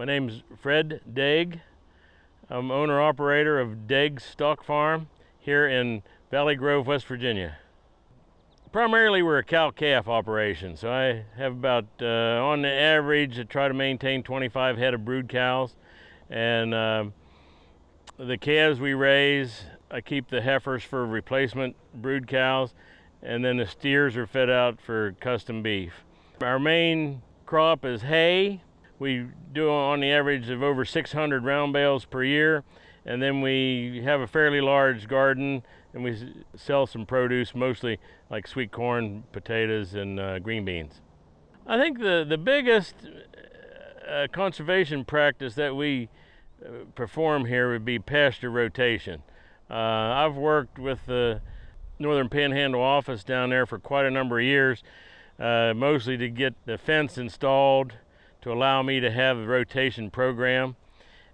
My name's Fred Dague. I'm owner-operator of Dague Stock Farm here in Valley Grove, West Virginia. Primarily we're a cow-calf operation, so I have about, on the average, I try to maintain 25 head of brood cows. And the calves we raise, I keep the heifers for replacement brood cows, and then the steers are fed out for custom beef. Our main crop is hay. We do on the average of over 600 round bales per year, and then we have a fairly large garden, and we sell some produce, mostly like sweet corn, potatoes, and green beans. I think the biggest conservation practice that we perform here would be pasture rotation. I've worked with the Northern Panhandle office down there for quite a number of years, mostly to get the fence installed to allow me to have a rotation program.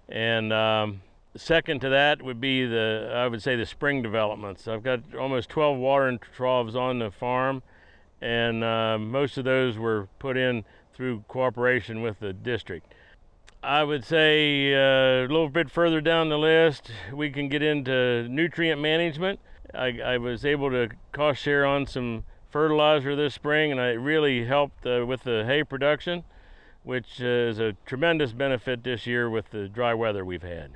And second to that would be I would say the spring developments. I've got almost 12 watering troughs on the farm, and most of those were put in through cooperation with the district. I would say a little bit further down the list, we can get into nutrient management. I was able to cost share on some fertilizer this spring, and it really helped with the hay production, which is a tremendous benefit this year with the dry weather we've had.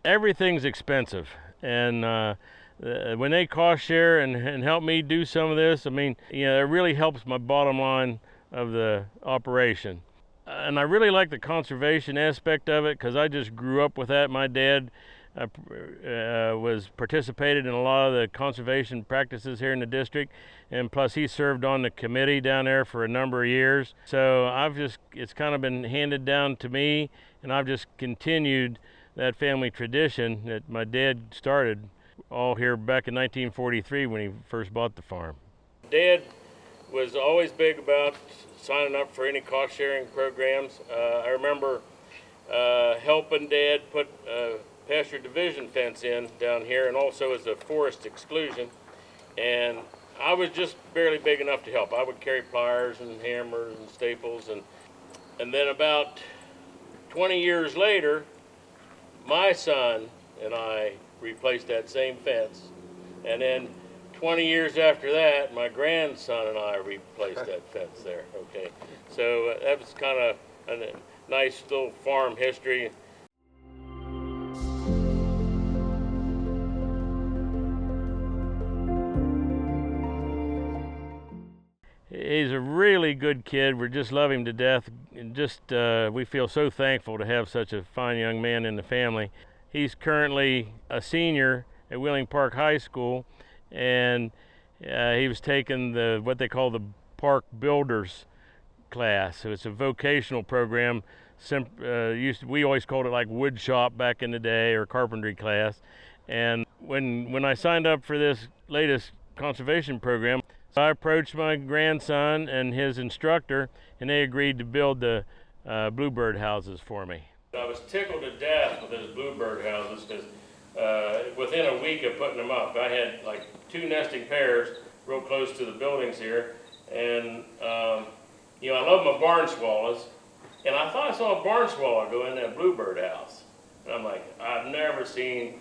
Everything's expensive, and when they cost share and help me do some of this, I mean, it really helps my bottom line of the operation. And I really like the conservation aspect of it because I just grew up with that. My dad was participated in a lot of the conservation practices here in the district, and plus he served on the committee down there for a number of years. So it's kind of been handed down to me, and I've just continued that family tradition that my dad started all here back in 1943 when he first bought the farm. Dad was always big about signing up for any cost sharing programs. I remember helping Dad put pasture division fence in down here, and also as a forest exclusion, and I was just barely big enough to help. I would carry pliers and hammers and staples, and then about 20 years later, my son and I replaced that same fence, and then 20 years after that, my grandson and I replaced that fence there. Okay, so that was kind of a nice little farm history. He's a really good kid. We just love him to death. And we feel so thankful to have such a fine young man in the family. He's currently a senior at Wheeling Park High School, and he was taking what they call the Park Builders class. So it's a vocational program. We always called it like wood shop back in the day, or carpentry class. And when I signed up for this latest conservation program, I approached my grandson and his instructor, and they agreed to build the bluebird houses for me. I was tickled to death with those bluebird houses because within a week of putting them up, I had like 2 nesting pairs real close to the buildings here, and I love my barn swallows, and I thought I saw a barn swallow go in that bluebird house, and I'm like, I've never seen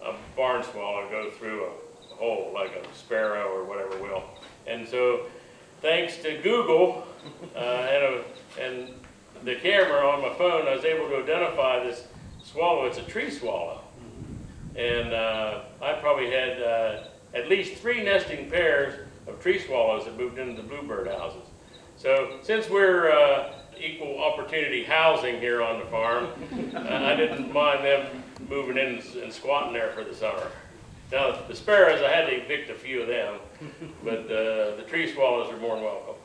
a barn swallow go through a hole like a sparrow or whatever will. And so, thanks to Google and the camera on my phone, I was able to identify this swallow. It's a tree swallow. And I probably had at least 3 nesting pairs of tree swallows that moved into the bluebird houses. So since we're equal opportunity housing here on the farm, I didn't mind them moving in and squatting there for the summer. Now, the sparrows, I had to evict a few of them, but the tree swallows are more than welcome.